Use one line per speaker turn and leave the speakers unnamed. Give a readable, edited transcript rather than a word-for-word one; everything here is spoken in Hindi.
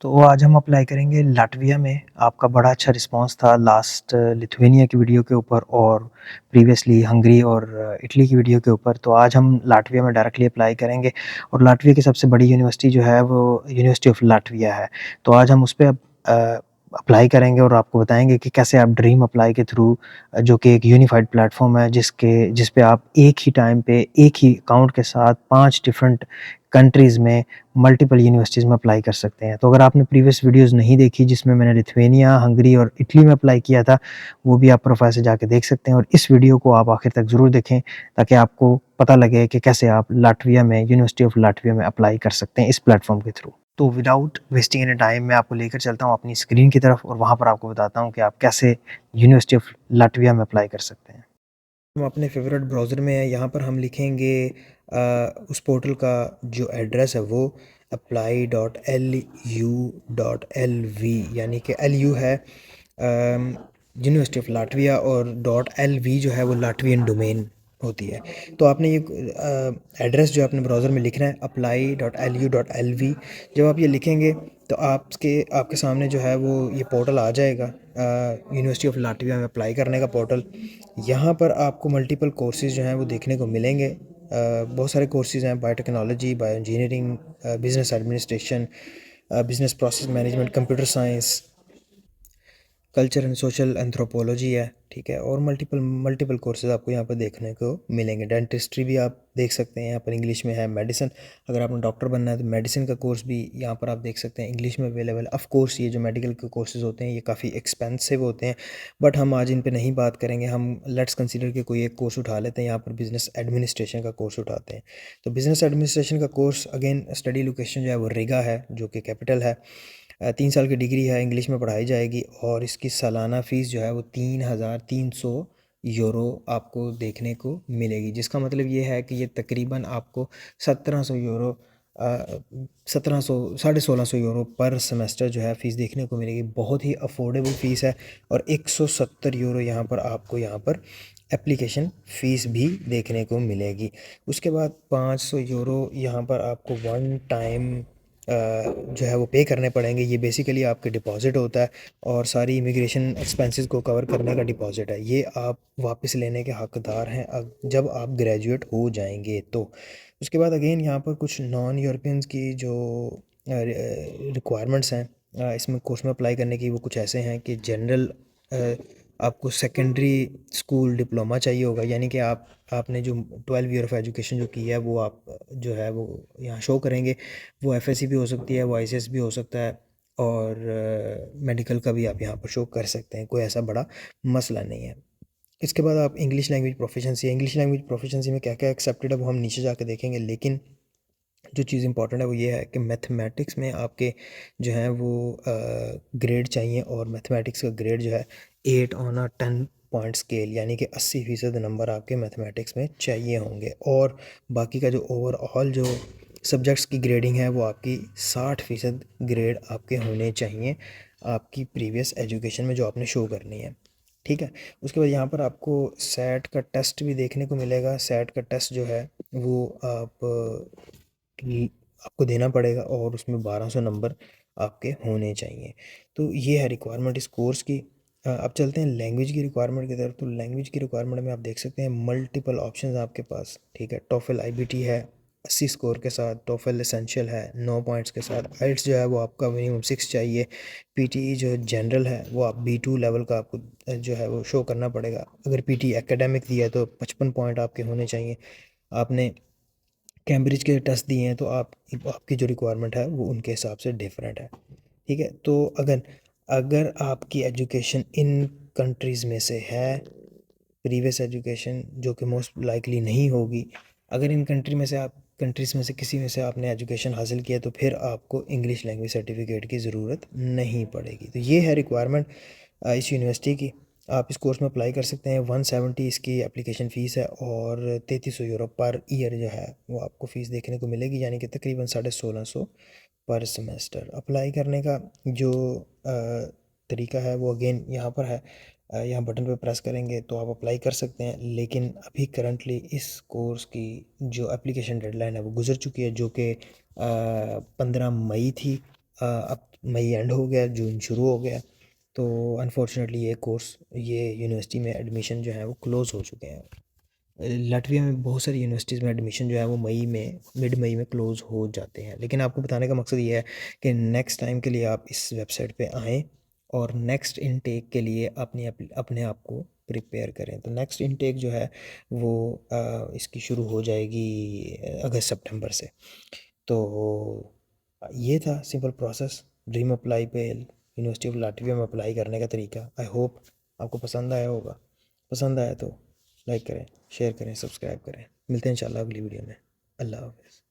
तो आज हम अप्लाई करेंगे लाटविया में। आपका बड़ा अच्छा रिस्पॉन्स था लास्ट लिथुआनिया की वीडियो के ऊपर और प्रीवियसली हंगरी और इटली की वीडियो के ऊपर। तो आज हम लाटविया में डायरेक्टली अप्लाई करेंगे और लाटविया की सबसे बड़ी यूनिवर्सिटी जो है वो यूनिवर्सिटी ऑफ लाटविया है। तो आज हम उस पे अप्लाई करेंगे और आपको बताएँगे कि कैसे आप ड्रीम अप्लाई के थ्रू जो कि एक यूनिफाइड प्लेटफ़ॉर्म है जिस पे आप एक ही टाइम पे एक ही अकाउंट के साथ 5 डिफरेंट कंट्रीज़ में मल्टीपल यूनिवर्सिटीज़ में अप्लाई कर सकते हैं। तो अगर आपने प्रीवियस वीडियोज़ नहीं देखी जिसमें मैंने लिथुआनिया, हंगरी और इटली में अप्लाई किया था, वो भी आप प्रोफाइल से जाके देख सकते हैं और इस वीडियो को आप आखिर तक ज़रूर देखें ताकि आपको पता लगे कि कैसे आप लाटविया में यूनिवर्सिटी ऑफ लाटविया में अप्लाई कर सकते हैं इस प्लेटफ़ॉर्म के थ्रू। तो विदाउट वेस्टिंग एनी टाइम मैं आपको लेकर चलता हूँ अपनी स्क्रीन की तरफ और वहाँ पर आपको बताता हूँ कि आप कैसे यूनिवर्सिटी ऑफ लाटविया में अप्लाई कर सकते हैं। हम अपने फेवरेट ब्राउज़र में हैं, यहाँ पर हम लिखेंगे उस पोर्टल का जो एड्रेस है वो apply.lu.lv यानी कि LU है यूनिवर्सिटी ऑफ लाटविया और .lv जो है वो लाटवियन डोमेन होती है। तो आपने ये एड्रेस जो अपने ब्राउज़र में लिखना है apply.lu.lv। जब आप ये लिखेंगे तो आपके सामने जो है वो ये पोर्टल आ जाएगा, यूनिवर्सिटी ऑफ लाटविया में अप्लाई करने का पोर्टल। यहाँ पर आपको मल्टीपल कोर्सेज़ जो हैं वो देखने को मिलेंगे। बहुत सारे कोर्सेज़ हैं, biotechnology, bio engineering, business administration, business process management, computer science, culture and social anthropology है, ठीक है, और मल्टीपल मल्टीपल कोर्सेज आपको यहाँ पर देखने को मिलेंगे। डेंटिस्ट्री भी आप देख सकते हैं, यहाँ पर इंग्लिश में है। मेडिसिन, अगर आपने डॉक्टर बनना है तो मेडिसिन का कोर्स भी यहाँ पर आप देख सकते हैं, इंग्लिश में अवेलेबल। ऑफ कोर्स ये जो मेडिकल के कोर्सेज होते हैं ये काफ़ी एक्सपेंसिव होते हैं, बट हम आज इन पर नहीं बात करेंगे। हम लेट्स कंसीडर कि कोई एक कोर्स उठा लेते हैं, यहाँ पर बिज़नेस एडमिनिस्ट्रेशन का कोर्स उठाते हैं। तो बिज़नेस एडमिनिस्ट्रेशन का कोर्स अगेन स्टडी लोकेशन जो है वो रिगा है, जो कि कैपिटल है। 3 साल की डिग्री है, इंग्लिश में पढ़ाई जाएगी और इसकी सालाना फ़ीस जो है वो 3,300 यूरो आपको देखने को मिलेगी, जिसका मतलब ये है कि ये तकरीबन आपको 1700 यूरो 1700 1650 यूरो पर सेमेस्टर जो है फ़ीस देखने को मिलेगी। बहुत ही अफोर्डेबल फ़ीस है और 170 यूरो यहाँ पर आपको यहाँ पर एप्लीकेशन फ़ीस भी देखने को मिलेगी। उसके बाद 500 यूरो यहाँ पर आपको वन टाइम जो है वो पे करने पड़ेंगे। ये बेसिकली आपके डिपॉज़िट होता है और सारी इमिग्रेशन एक्सपेंसेस को कवर करने का डिपॉज़िट है। ये आप वापस लेने के हकदार हैं जब आप ग्रेजुएट हो जाएंगे तो। उसके बाद अगेन यहाँ पर कुछ नॉन यूरोपियंस की जो रिक्वायरमेंट्स हैं इसमें कोर्स में अप्लाई करने की, वो कुछ ऐसे हैं कि जनरल आपको सेकेंडरी स्कूल डिप्लोमा चाहिए होगा, यानी कि आपने जो 12 ईयर ऑफ एजुकेशन जो की है वो आप जो है वो यहाँ शो करेंगे। वो एफएससी भी हो सकती है, वो आईसीएस भी हो सकता है और मेडिकल का भी आप यहाँ पर शो कर सकते हैं, कोई ऐसा बड़ा मसला नहीं है। इसके बाद आप इंग्लिश लैंग्वेज प्रोफिशिएंसी है। इंग्लिश लैंग्वेज प्रोफिशिएंसी में क्या क्या एक्सेप्टेड है वो हम नीचे जाकर देखेंगे, लेकिन जो चीज़ इंपॉर्टेंट है वो ये है कि मैथमेटिक्स में आपके जो हैं वो ग्रेड चाहिए और मैथमेटिक्स का ग्रेड जो है 8 ऑन अ 10 पॉइंट स्केल, यानी कि 80% नंबर आपके मैथमेटिक्स में चाहिए होंगे। और बाकी का जो ओवरऑल जो सब्जेक्ट्स की ग्रेडिंग है वो आपकी 60% ग्रेड आपके होने चाहिए आपकी प्रीवियस एजुकेशन में जो आपने शो करनी है, ठीक है। उसके बाद यहाँ पर आपको सेट का टेस्ट भी देखने को मिलेगा। सेट का टेस्ट जो है वो आपको देना पड़ेगा और उसमें 1200 नंबर आपके होने चाहिए। तो ये है रिक्वायरमेंट इस कोर्स की। अब चलते हैं लैंग्वेज की रिक्वायरमेंट की तरफ। तो लैंग्वेज की रिक्वायरमेंट में आप देख सकते हैं मल्टीपल ऑप्शंस आपके पास, ठीक है। टोफल आईबीटी है 80 स्कोर के साथ, टोफल एसेंशियल है 9 पॉइंट्स के साथ, आइल्स जो है वो आपका मिनिमम 6 चाहिए। पीटीई जो जनरल है वो आप B2 लेवल का आपको जो है वो शो करना पड़ेगा। अगर पीटी एकेडमिक दिया है तो 55 पॉइंट आपके होने चाहिए। आपने कैम्ब्रिज के टेस्ट दिए हैं तो आपकी जो रिक्वायरमेंट है वो उनके हिसाब से डिफरेंट है, ठीक है। तो अगर अगर आपकी एजुकेशन इन कंट्रीज़ में से है, प्रीवियस एजुकेशन जो कि मोस्ट लाइकली नहीं होगी, अगर इन कंट्रीज़ में से किसी में से आपने एजुकेशन हासिल किया तो फिर आपको इंग्लिश लैंग्वेज सर्टिफिकेट की ज़रूरत नहीं पड़ेगी। तो ये है रिक्वायरमेंट इस यूनिवर्सिटी की। आप इस कोर्स में अप्लाई कर सकते हैं। 170 इसकी एप्लीकेशन फ़ीस है और 3300 यूरो पर ईयर जो है वो आपको फ़ीस देखने को मिलेगी, यानी कि तकरीबन 1650 पर सेमेस्टर। अप्लाई करने का जो तरीका है वो अगेन यहाँ पर है। यहाँ बटन पे प्रेस करेंगे तो आप अप्लाई कर सकते हैं, लेकिन अभी करंटली इस कोर्स की जो एप्लीकेशन डेडलाइन है वो गुजर चुकी है, जो कि 15 मई थी। अब मई एंड हो गया, जून शुरू हो गया, तो अनफॉर्चुनेटली ये यूनिवर्सिटी में एडमिशन जो है वो क्लोज़ हो चुके हैं। लाटविया में बहुत सारी यूनिवर्सिटीज़ में एडमिशन जो है वो मिड मई में क्लोज़ हो जाते हैं। लेकिन आपको बताने का मकसद ये है कि नेक्स्ट टाइम के लिए आप इस वेबसाइट पे आएँ और नेक्स्ट इनटेक के लिए अपने आप को प्रिपेयर करें। तो नेक्स्ट इनटेक जो है वो इसकी शुरू हो जाएगी अगस्त सितंबर से। तो ये था सिंपल प्रोसेस ड्रीम अप्लाई पे यूनिवर्सिटी ऑफ लाटविया में अप्लाई करने का तरीका। आई होप आपको पसंद आया होगा। पसंद आया तो लाइक करें, शेयर करें, सब्सक्राइब करें। मिलते हैं इंशाल्लाह अगली वीडियो में। अल्लाह हाफ़िज़।